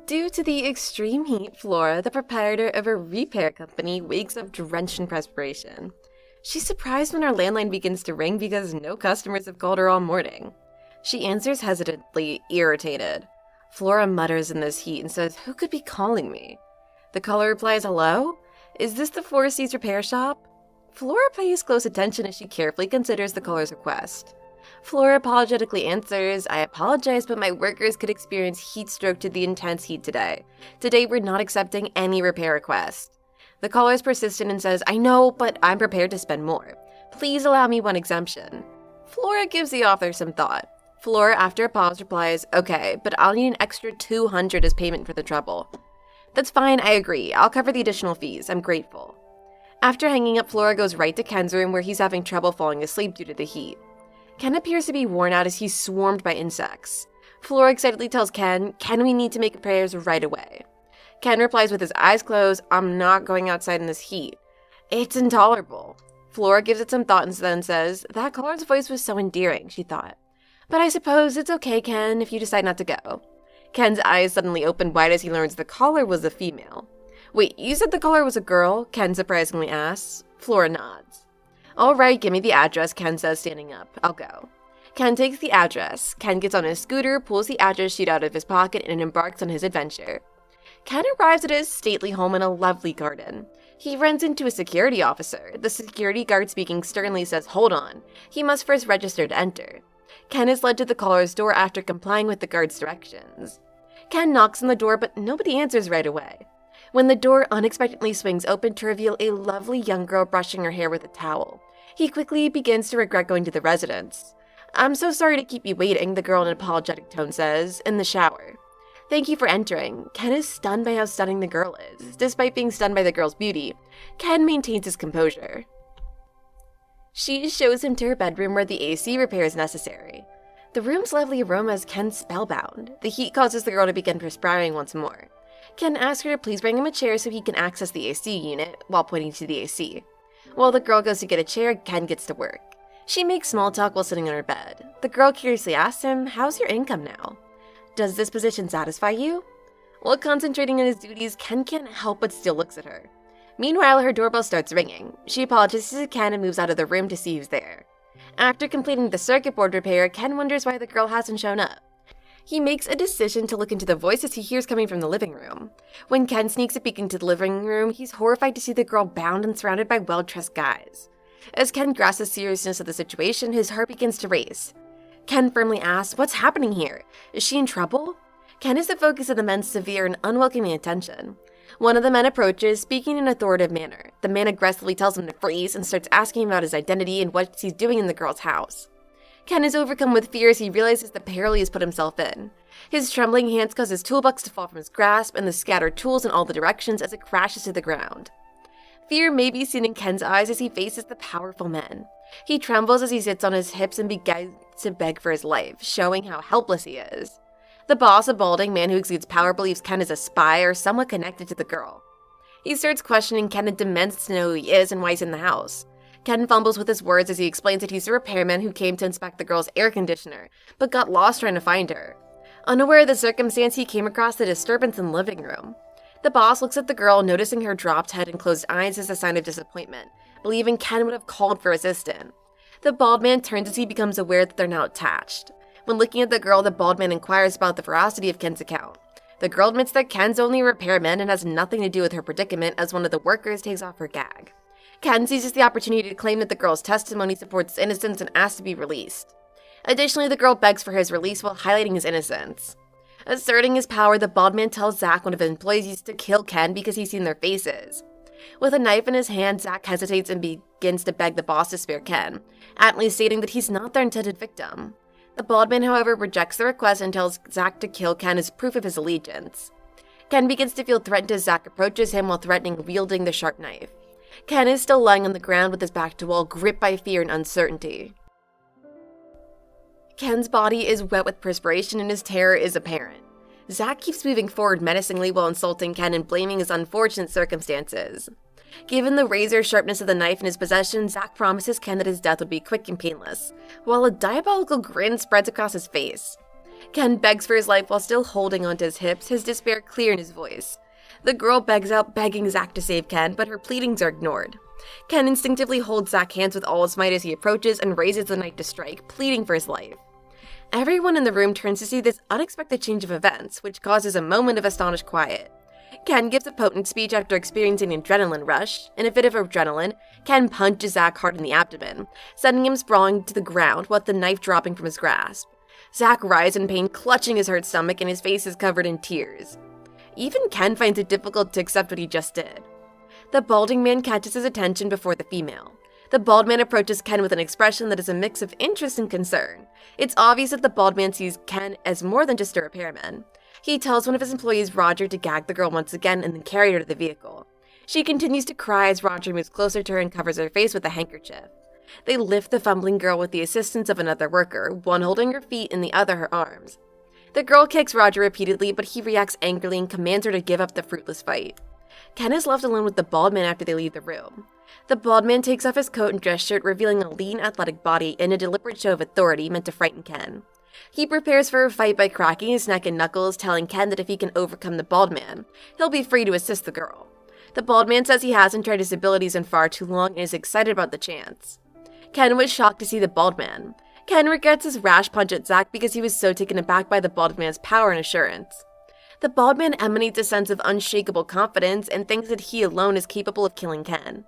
Due to the extreme heat, Flora, the proprietor of a repair company, wakes up drenched in perspiration. She's surprised when her landline begins to ring because no customers have called her all morning. She answers hesitantly, irritated. Flora mutters in this heat and says, "Who could be calling me?" The caller replies, "Hello? Is this the Flora Seas repair shop?" Flora pays close attention as she carefully considers the caller's request. Flora apologetically answers, "I apologize, but my workers could experience heat stroke to the intense heat today. Today we're not accepting any repair requests." The caller is persistent and says, "I know, but I'm prepared to spend more. Please allow me one exemption." Flora gives the offer some thought. Flora, after a pause, replies, "Okay, but I'll need an extra $200 as payment for the trouble." "That's fine, I agree. I'll cover the additional fees. I'm grateful." After hanging up, Flora goes right to Ken's room where he's having trouble falling asleep due to the heat. Ken appears to be worn out as he's swarmed by insects. Flora excitedly tells Ken, we need to make repairs right away." Ken replies with his eyes closed, "I'm not going outside in this heat. It's intolerable." Flora gives it some thought and then says, "That caller's voice was so endearing," she thought. "But I suppose it's okay, Ken, if you decide not to go." Ken's eyes suddenly open wide as he learns the caller was a female. "Wait, you said the caller was a girl?" Ken surprisingly asks. Flora nods. "All right, give me the address," Ken says, standing up. "I'll go." Ken takes the address. Ken gets on his scooter, pulls the address sheet out of his pocket, and embarks on his adventure. Ken arrives at his stately home in a lovely garden. He runs into a security officer. The security guard, speaking sternly, says, "Hold on. He must first register to enter." Ken is led to the caller's door after complying with the guard's directions. Ken knocks on the door, but nobody answers right away. When the door unexpectedly swings open to reveal a lovely young girl brushing her hair with a towel, he quickly begins to regret going to the residence. "I'm so sorry to keep you waiting," the girl in an apologetic tone says, "in the shower." "Thank you for entering." Ken is stunned by how stunning the girl is. Despite being stunned by the girl's beauty, Ken maintains his composure. She shows him to her bedroom where the AC repair is necessary. The room's lovely aroma has Ken spellbound. The heat causes the girl to begin perspiring once more. Ken asks her to please bring him a chair so he can access the AC unit, while pointing to the AC. While the girl goes to get a chair, Ken gets to work. She makes small talk while sitting on her bed. The girl curiously asks him, "How's your income now? Does this position satisfy you?" While concentrating on his duties, Ken can't help but still looks at her. Meanwhile, her doorbell starts ringing. She apologizes to Ken and moves out of the room to see who's there. After completing the circuit board repair, Ken wonders why the girl hasn't shown up. He makes a decision to look into the voices he hears coming from the living room. When Ken sneaks a peek into the living room, he's horrified to see the girl bound and surrounded by well-dressed guys. As Ken grasps the seriousness of the situation, his heart begins to race. Ken firmly asks, "What's happening here? Is she in trouble?" Ken is the focus of the men's severe and unwelcoming attention. One of the men approaches, speaking in an authoritative manner. The man aggressively tells him to freeze and starts asking about his identity and what he's doing in the girl's house. Ken is overcome with fear as he realizes the peril he has put himself in. His trembling hands cause his toolbox to fall from his grasp and the scattered tools in all the directions as it crashes to the ground. Fear may be seen in Ken's eyes as he faces the powerful men. He trembles as he sits on his hips and begins to beg for his life, showing how helpless he is. The boss, a balding man who exudes power, believes Ken is a spy or somewhat connected to the girl. He starts questioning Ken and demands to know who he is and why he's in the house. Ken fumbles with his words as he explains that he's a repairman who came to inspect the girl's air conditioner, but got lost trying to find her. Unaware of the circumstance, he came across the disturbance in the living room. The boss looks at the girl, noticing her dropped head and closed eyes as a sign of disappointment, believing Ken would have called for assistance. The bald man turns as he becomes aware that they're now attached. When looking at the girl, the bald man inquires about the veracity of Ken's account. The girl admits that Ken's only a repairman and has nothing to do with her predicament as one of the workers takes off her gag. Ken seizes the opportunity to claim that the girl's testimony supports his innocence and asks to be released. Additionally, the girl begs for his release while highlighting his innocence. Asserting his power, the bald man tells Zach one of his employees used to kill Ken because he's seen their faces. With a knife in his hand, Zach hesitates and begins to beg the boss to spare Ken, aptly stating that he's not their intended victim. The bald man, however, rejects the request and tells Zach to kill Ken as proof of his allegiance. Ken begins to feel threatened as Zach approaches him while threatening wielding the sharp knife. Ken is still lying on the ground with his back to wall, gripped by fear and uncertainty. Ken's body is wet with perspiration and his terror is apparent. Zach keeps moving forward menacingly while insulting Ken and blaming his unfortunate circumstances. Given the razor sharpness of the knife in his possession, Zach promises Ken that his death would be quick and painless, while a diabolical grin spreads across his face. Ken begs for his life while still holding onto his hips, his despair clear in his voice. The girl begs out, begging Zack to save Ken, but her pleadings are ignored. Ken instinctively holds Zack's hands with all his might as he approaches and raises the knife to strike, pleading for his life. Everyone in the room turns to see this unexpected change of events, which causes a moment of astonished quiet. Ken gives a potent speech after experiencing an adrenaline rush. In a fit of adrenaline, Ken punches Zack hard in the abdomen, sending him sprawling to the ground with the knife dropping from his grasp. Zack writhes in pain, clutching his hurt stomach, and his face is covered in tears. Even Ken finds it difficult to accept what he just did. The balding man catches his attention before the female. The bald man approaches Ken with an expression that is a mix of interest and concern. It's obvious that the bald man sees Ken as more than just a repairman. He tells one of his employees, Roger, to gag the girl once again and then carry her to the vehicle. She continues to cry as Roger moves closer to her and covers her face with a handkerchief. They lift the fumbling girl with the assistance of another worker, one holding her feet and the other her arms. The girl kicks Roger repeatedly, but he reacts angrily and commands her to give up the fruitless fight. Ken is left alone with the bald man after they leave the room. The bald man takes off his coat and dress shirt, revealing a lean, athletic body in a deliberate show of authority meant to frighten Ken. He prepares for a fight by cracking his neck and knuckles, telling Ken that if he can overcome the bald man, he'll be free to assist the girl. The bald man says he hasn't tried his abilities in far too long and is excited about the chance. Ken was shocked to see the bald man. Ken regrets his rash punch at Zack because he was so taken aback by the bald man's power and assurance. The bald man emanates a sense of unshakable confidence and thinks that he alone is capable of killing Ken.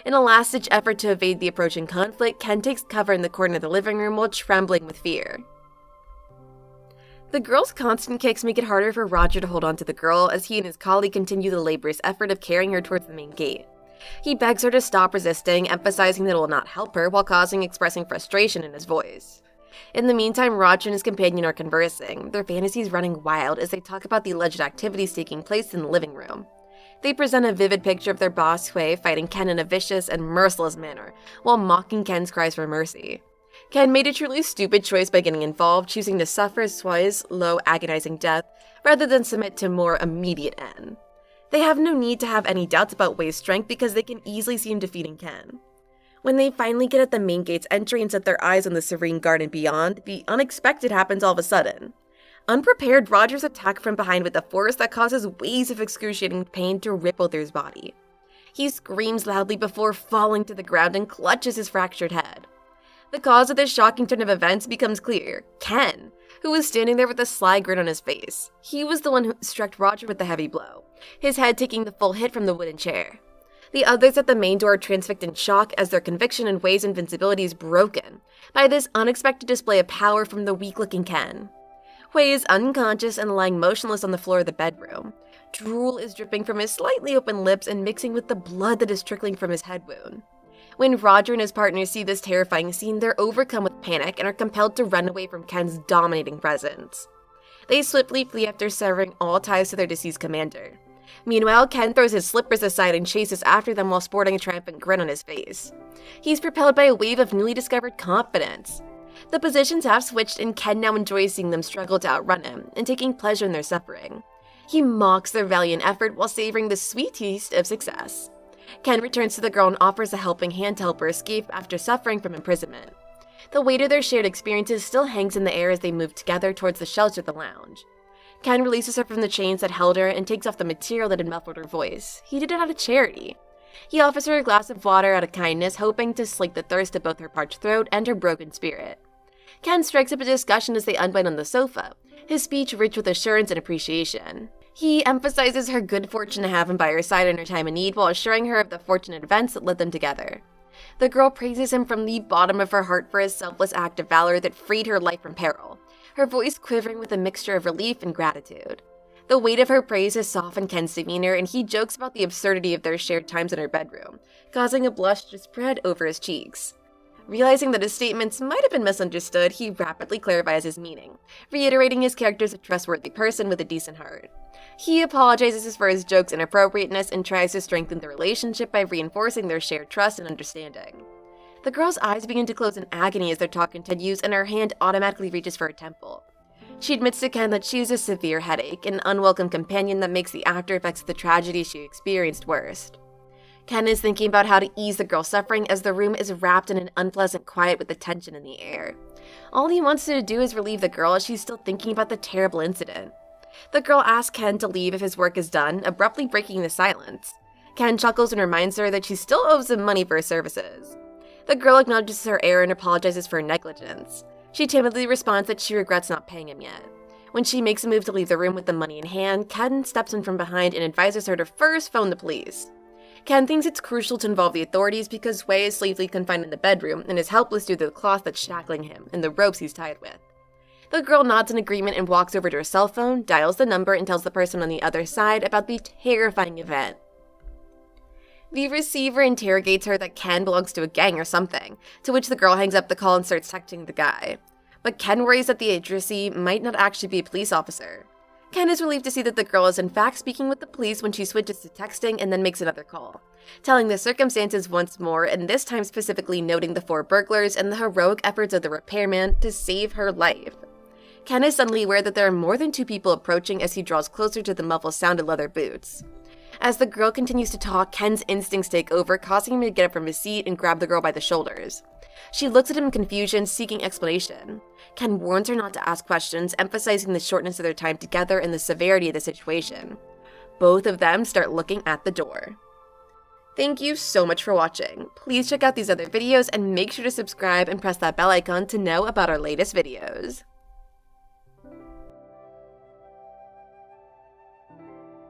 In a last-ditch effort to evade the approaching conflict, Ken takes cover in the corner of the living room while trembling with fear. The girl's constant kicks make it harder for Roger to hold on to the girl as he and his colleague continue the laborious effort of carrying her towards the main gate. He begs her to stop resisting, emphasizing that it will not help her while expressing frustration in his voice. In the meantime, Roger and his companion are conversing, their fantasies running wild as they talk about the alleged activities taking place in the living room. They present a vivid picture of their boss Hui fighting Ken in a vicious and merciless manner, while mocking Ken's cries for mercy. Ken made a truly stupid choice by getting involved, choosing to suffer Hui's low, agonizing death rather than submit to a more immediate end. They have no need to have any doubts about Hui's strength because they can easily see him defeating Ken. When they finally get at the main gate's entry and set their eyes on the serene garden beyond, the unexpected happens all of a sudden. Unprepared, Roger's attacked from behind with a force that causes waves of excruciating pain to ripple through his body. He screams loudly before falling to the ground and clutches his fractured head. The cause of this shocking turn of events becomes clear: Ken, who was standing there with a sly grin on his face. He was the one who struck Roger with the heavy blow, his head taking the full hit from the wooden chair. The others at the main door are transfixed in shock as their conviction in Hui's invincibility is broken by this unexpected display of power from the weak-looking Ken. Hui is unconscious and lying motionless on the floor of the bedroom. Drool is dripping from his slightly open lips and mixing with the blood that is trickling from his head wound. When Roger and his partner see this terrifying scene, they're overcome with panic and are compelled to run away from Ken's dominating presence. They swiftly flee after severing all ties to their deceased commander. Meanwhile, Ken throws his slippers aside and chases after them while sporting a triumphant grin on his face. He's propelled by a wave of newly discovered confidence. The positions have switched and Ken now enjoys seeing them struggle to outrun him and taking pleasure in their suffering. He mocks their valiant effort while savoring the sweet taste of success. Ken returns to the girl and offers a helping hand to help her escape after suffering from imprisonment. The weight of their shared experiences still hangs in the air as they move together towards the shelter of the lounge. Ken releases her from the chains that held her and takes off the material that had muffled her voice. He did it out of charity. He offers her a glass of water out of kindness, hoping to slake the thirst of both her parched throat and her broken spirit. Ken strikes up a discussion as they unwind on the sofa, his speech rich with assurance and appreciation. He emphasizes her good fortune to have him by her side in her time of need while assuring her of the fortunate events that led them together. The girl praises him from the bottom of her heart for his selfless act of valor that freed her life from peril, her voice quivering with a mixture of relief and gratitude. The weight of her praise has softened Ken's demeanor, and he jokes about the absurdity of their shared times in her bedroom, causing a blush to spread over his cheeks. Realizing that his statements might have been misunderstood, he rapidly clarifies his meaning, reiterating his character as a trustworthy person with a decent heart. He apologizes for his joke's inappropriateness and tries to strengthen the relationship by reinforcing their shared trust and understanding. The girl's eyes begin to close in agony as their talk continues, and her hand automatically reaches for her temple. She admits to Ken that she has a severe headache, an unwelcome companion that makes the after effects of the tragedy she experienced worse. Ken is thinking about how to ease the girl's suffering as the room is wrapped in an unpleasant quiet with the tension in the air. All he wants to do is relieve the girl as she's still thinking about the terrible incident. The girl asks Ken to leave if his work is done, abruptly breaking the silence. Ken chuckles and reminds her that she still owes him money for her services. The girl acknowledges her error and apologizes for her negligence. She timidly responds that she regrets not paying him yet. When she makes a move to leave the room with the money in hand, Ken steps in from behind and advises her to first phone the police. Ken thinks it's crucial to involve the authorities because Wei is safely confined in the bedroom and is helpless due to the cloth that's shackling him and the ropes he's tied with. The girl nods in agreement and walks over to her cell phone, dials the number, and tells the person on the other side about the terrifying event. The receiver interrogates her that Ken belongs to a gang or something, to which the girl hangs up the call and starts texting the guy. But Ken worries that the addressee might not actually be a police officer. Ken is relieved to see that the girl is in fact speaking with the police when she switches to texting and then makes another call, telling the circumstances once more and this time specifically noting the 4 burglars and the heroic efforts of the repairman to save her life. Ken is suddenly aware that there are more than 2 people approaching as he draws closer to the muffled sound of leather boots. As the girl continues to talk, Ken's instincts take over, causing him to get up from his seat and grab the girl by the shoulders. She looks at him in confusion, seeking explanation. Ken warns her not to ask questions, emphasizing the shortness of their time together and the severity of the situation. Both of them start looking at the door. Thank you so much for watching. Please check out these other videos and make sure to subscribe and press that bell icon to know about our latest videos.